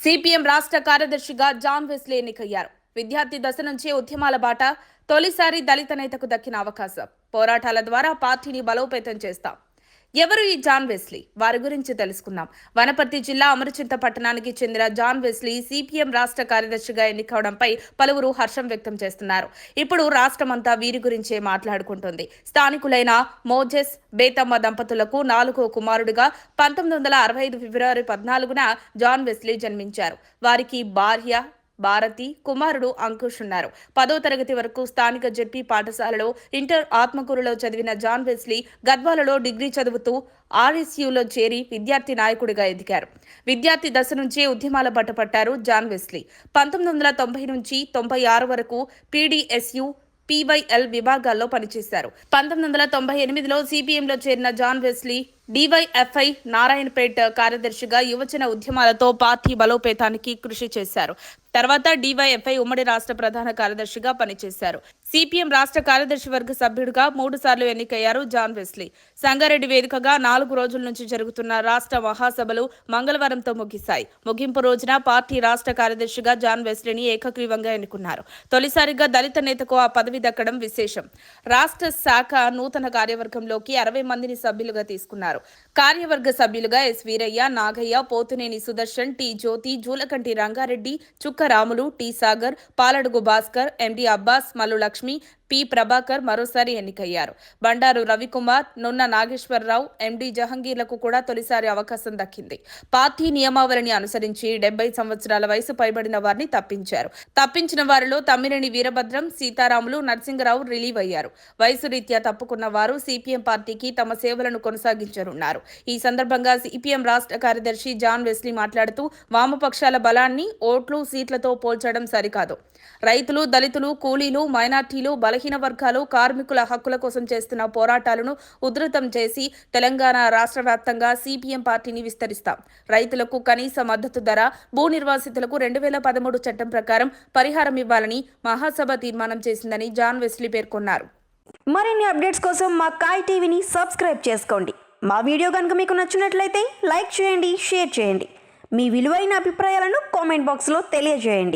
CPM రాష్ట్ర కార్యదర్శిగా John Wesley ఎన్నికయ్యారు. విద్యార్థి దశ నుంచే ఉద్యమాల బాట. తొలిసారి దళిత నేతకు దక్కిన అవకాశం. పోరాటాల ద్వారా పార్టీని బలోపేతం చేస్తాం. ఎవరు ఈ జాన్ వెస్లీ? వారి గురించి తెలుసుకుందాం. వనపర్తి జిల్లా అమరచింత పట్టణానికి చెందిన జాన్ వెస్లీ సిపిఎం రాష్ట్ర కార్యదర్శిగా ఎన్నికవడంపై పలువురు హర్షం వ్యక్తం చేస్తున్నారు. ఇప్పుడు రాష్ట్రమంతా వీరి గురించే మాట్లాడుకుంటుంది. స్థానికులైన మోజెస్ బేతమ్మ దంపతులకు 4వ కుమారుడిగా 1965 ఫిబ్రవరి 14న జాన్ వెస్లీ జన్మించారు. వారికి భార్య భారతి, కుమారుడు అంకుష్ ఉన్నారు. 10వ తరగతి వరకు స్థానిక జెడ్పీ పాఠశాలలో, ఇంటర్ ఆత్మకూరులో చదివిన జాన్ వెస్లీ గద్వాలలో డిగ్రీ చదువుతూ ఆర్ఎస్యూలో చేరి విద్యార్థి నాయకుడిగా ఎదిగారు. విద్యార్థి దశ నుంచే ఉద్యమాల పట్టపట్టారు జాన్ వెస్లీ. 1990 నుంచి 96 వరకు పీడీఎస్యు పీవైఎల్ విభాగాల్లో పనిచేశారు. 1998లో సిపిఎంలో చేరిన జాన్ వెస్లీ డివైఎఫ్ఐ నారాయణపేట్ కార్యదర్శిగా యువజన ఉద్యమాలతో పార్టీ బలోపేతానికి కృషి చేశారు. తర్వాత డివైఎఫ్ఐ ఉమ్మడి రాష్ట్ర ప్రధాన కార్యదర్శిగా పనిచేశారు. సిపిఎం రాష్ట్ర కార్యదర్శి వర్గ సభ్యుడిగా 3 సార్లు ఎన్నికయ్యారు జాన్ వెస్లీ. సంగారెడ్డి వేదికగా 4 రోజుల నుంచి జరుగుతున్న రాష్ట్ర మహాసభలు మంగళవారంతో ముగిశాయి. ముగింపు రోజున పార్టీ రాష్ట్ర కార్యదర్శిగా జాన్ వెస్లీని ఏకగ్రీవంగా ఎన్నుకున్నారు. తొలిసారిగా దళిత నేతకు ఆ పదవి దక్కడం విశేషం. రాష్ట్ర శాఖ నూతన కార్యవర్గంలోకి 60 మందిని సభ్యులుగా తీసుకున్నారు. కార్యవర్గ సభ్యులుగా ఎస్ వీరయ్య, నాగయ్య, పోతునేని సుదర్శన్, టి జ్యోతి, జూలకంటి రంగారెడ్డి, చుక్క రాములు, టి సాగర్, పాలడుగు భాస్కర్, ఎండి అబ్బాస్, మల్లు లక్ష్మి, పి ప్రభాకర్ మరోసారి ఎన్నికయ్యారు. బండారు రవికుమార్, నున్న నాగేశ్వరరావు, ఎండి జహంగీర్లకు కూడా తొలిసారి అవకాశం దక్కింది. పార్టీ నియమావళిని అనుసరించి 70 సంవత్సరాల వయసు పైబడిన వారిని తప్పించారు. తప్పించిన వారిలో తమ్మినేని వీరభద్రం, సీతారాములు, నరసింగరావు రిలీవ్ అయ్యారు. వయసు రీత్యా తప్పుకున్న వారు సిపిఎం పార్టీకి తమ సేవలను కొనసాగించనున్నారు. ఈ సందర్భంగా సిపిఎం రాష్ట్ర కార్యదర్శి జాన్ వెస్లీ మాట్లాడుతూ వామపక్షాల బలాన్ని ఓట్లు, సీట్లతో పోల్చడం సరికాదు. రైతులు, దళితులు, కూలీలు, మైనార్టీలు, బలహీన వర్గాలు, కార్మికుల హక్కుల కోసం చేస్తున్న పోరాటాలను ఉధృతం చేసి తెలంగాణ రాష్ట్ర వ్యాప్తంగా సిపిఎం పార్టీని విస్తరిస్తాం. రైతులకు కనీస మద్దతు ధర, భూ నిర్వాసితులకు 2013 చట్టం ప్రకారం పరిహారం ఇవ్వాలని మహాసభ తీర్మానం చేసిందని జాన్ వెస్లీ పేర్కొన్నారు. మరిన్ని అప్డేట్స్ కోసం మా కాయ్ టీవీని సబ్స్క్రైబ్ చేసుకోండి. మా వీడియో కనుక మీకు నచ్చినట్లయితే లైక్ చేయండి, షేర్ చేయండి. మీ విలువైన అభిప్రాయాలను కామెంట్ బాక్స్లో తెలియజేయండి.